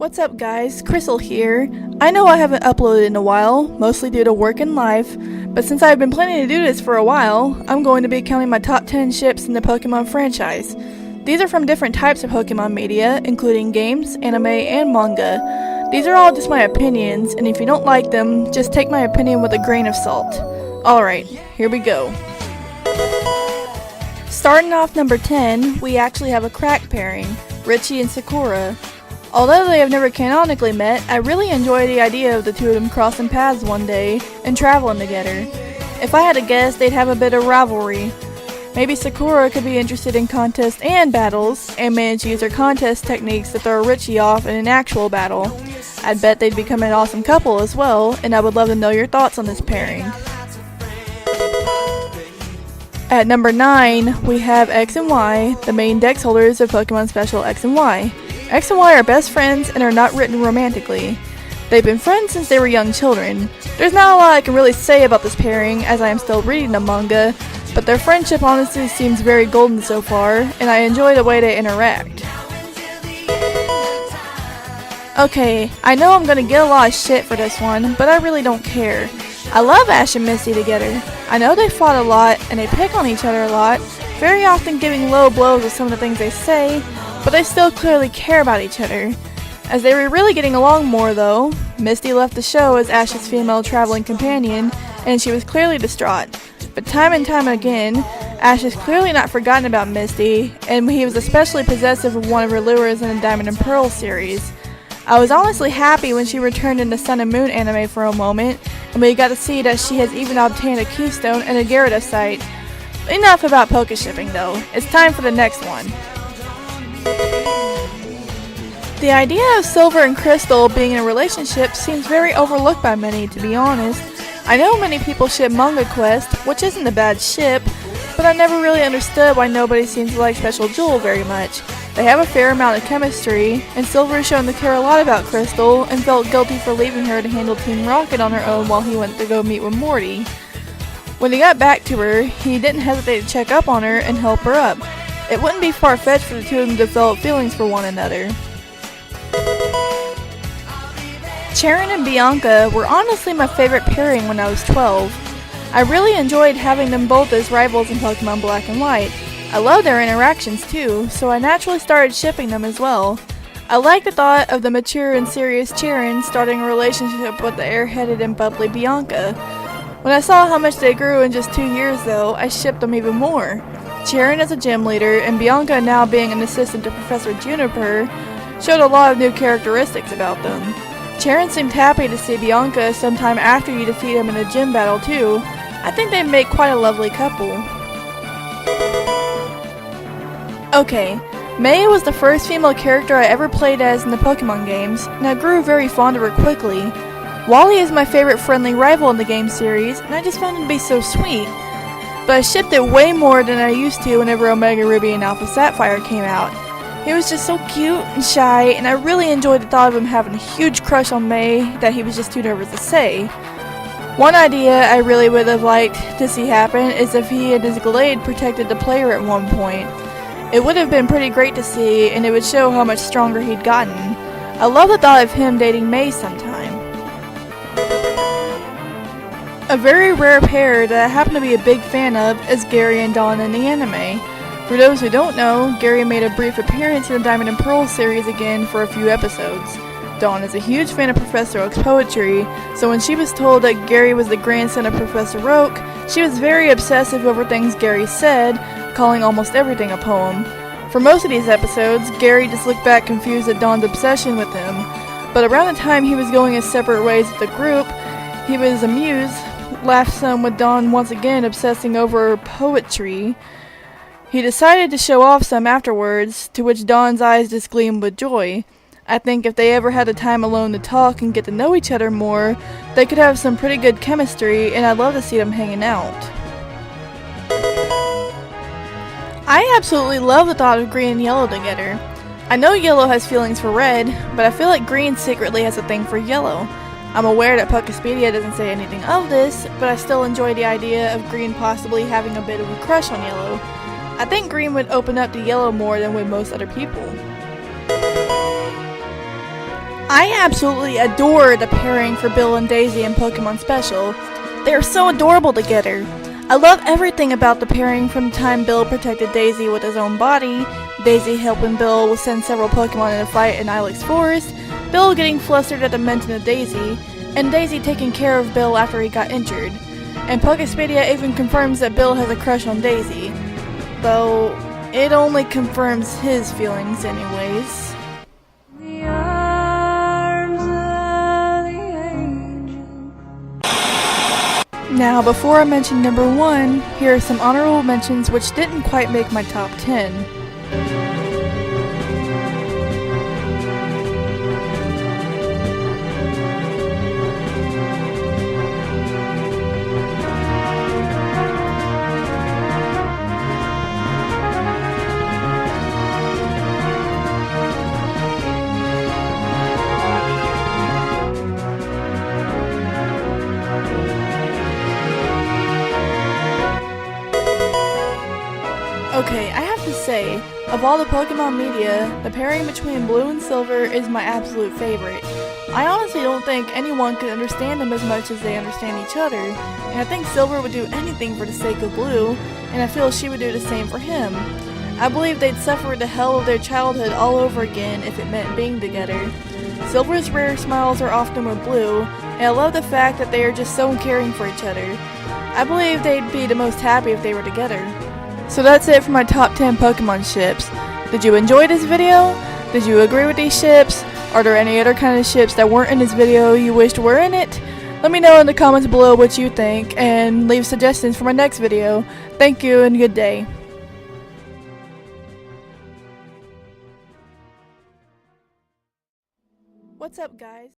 What's up guys, Crystal here. I know I haven't uploaded in a while, mostly due to work and life, but since I've been planning to do this for a while, I'm going to be counting my top 10 ships in the Pokemon franchise. These are from different types of Pokemon media, including games, anime, and manga. These are all just my opinions, and if you don't like them, just take my opinion with a grain of salt. Alright, here we go. Starting off number 10, we actually have a crack pairing, Ritchie and Sakura. Although they have never canonically met, I really enjoy the idea of the two of them crossing paths one day and traveling together. If I had to guess, they'd have a bit of rivalry. Maybe Sakura could be interested in contests and battles, and manage to use her contest techniques to throw Ritchie off in an actual battle. I'd bet they'd become an awesome couple as well, and I would love to know your thoughts on this pairing. At number 9, we have X and Y, the main dex holders of Pokemon Special X and Y. X and Y are best friends and are not written romantically. They've been friends since they were young children. There's not a lot I can really say about this pairing as I am still reading the manga, but their friendship honestly seems very golden so far, and I enjoy the way they interact. Okay, I know I'm gonna get a lot of shit for this one, but I really don't care. I love Ash and Misty together. I know they fought a lot, and they pick on each other a lot, very often giving low blows with some of the things they say, but they still clearly care about each other. As they were really getting along more though, Misty left the show as Ash's female traveling companion, and she was clearly distraught. But time and time again, Ash has clearly not forgotten about Misty, and he was especially possessive of one of her lures in the Diamond and Pearl series. I was honestly happy when she returned in the Sun and Moon anime for a moment, and we got to see that she has even obtained a Keystone and a Gyarados site. Enough about PokeShipping though, it's time for the next one. The idea of Silver and Crystal being in a relationship seems very overlooked by many, to be honest. I know many people ship Manga Quest, which isn't a bad ship, but I never really understood why nobody seems to like Special Jewel very much. They have a fair amount of chemistry, and Silver is shown to care a lot about Crystal and felt guilty for leaving her to handle Team Rocket on her own while he went to go meet with Morty. When he got back to her, he didn't hesitate to check up on her and help her up. It wouldn't be far-fetched for the two of them to develop feelings for one another. Sharon and Bianca were honestly my favorite pairing when I was 12. I really enjoyed having them both as rivals in Pokemon Black and White. I love their interactions too, so I naturally started shipping them as well. I like the thought of the mature and serious Sharon starting a relationship with the airheaded and bubbly Bianca. When I saw how much they grew in just 2 years though, I shipped them even more. Sharon as a gym leader and Bianca now being an assistant to Professor Juniper showed a lot of new characteristics about them. Sharon seemed happy to see Bianca sometime after you defeat him in a gym battle too. I think they make quite a lovely couple. Okay, May was the first female character I ever played as in the Pokemon games, and I grew very fond of her quickly. Wally is my favorite friendly rival in the game series, and I just found him to be so sweet. But I shipped it way more than I used to whenever Omega Ruby and Alpha Sapphire came out. He was just so cute and shy, and I really enjoyed the thought of him having a huge crush on May that he was just too nervous to say. One idea I really would have liked to see happen is if he and his Glade protected the player at one point. It would have been pretty great to see, and it would show how much stronger he'd gotten. I love the thought of him dating May sometime. A very rare pair that I happen to be a big fan of is Gary and Dawn in the anime. For those who don't know, Gary made a brief appearance in the Diamond and Pearl series again for a few episodes. Dawn is a huge fan of Professor Oak's poetry, so when she was told that Gary was the grandson of Professor Oak, she was very obsessive over things Gary said, calling almost everything a poem. For most of these episodes, Gary just looked back confused at Dawn's obsession with him, but around the time he was going his separate ways with the group, he was amused, laughed some with Dawn once again obsessing over poetry. He decided to show off some afterwards, to which Dawn's eyes just gleamed with joy. I think if they ever had the time alone to talk and get to know each other more, they could have some pretty good chemistry, and I'd love to see them hanging out. I absolutely love the thought of Green and Yellow together. I know Yellow has feelings for Red, but I feel like Green secretly has a thing for Yellow. I'm aware that Pokespedia doesn't say anything of this, but I still enjoy the idea of Green possibly having a bit of a crush on Yellow. I think Green would open up to Yellow more than with most other people. I absolutely adore the pairing for Bill and Daisy in Pokemon Special. They are so adorable together. I love everything about the pairing, from the time Bill protected Daisy with his own body, Daisy helping Bill send several Pokemon in a fight in Ilex Forest, Bill getting flustered at the mention of Daisy, and Daisy taking care of Bill after he got injured. And Pokespedia even confirms that Bill has a crush on Daisy, though it only confirms his feelings anyways. Now, before I mention number 1, here are some honorable mentions which didn't quite make my top 10. Okay, I have to say, of all the Pokemon media, the pairing between Blue and Silver is my absolute favorite. I honestly don't think anyone could understand them as much as they understand each other, and I think Silver would do anything for the sake of Blue, and I feel she would do the same for him. I believe they'd suffer the hell of their childhood all over again if it meant being together. Silver's rare smiles are often with Blue, and I love the fact that they are just so caring for each other. I believe they'd be the most happy if they were together. So that's it for my top 10 Pokemon ships. Did you enjoy this video? Did you agree with these ships? Are there any other kind of ships that weren't in this video you wished were in it? Let me know in the comments below what you think, and leave suggestions for my next video. Thank you and good day. What's up, guys?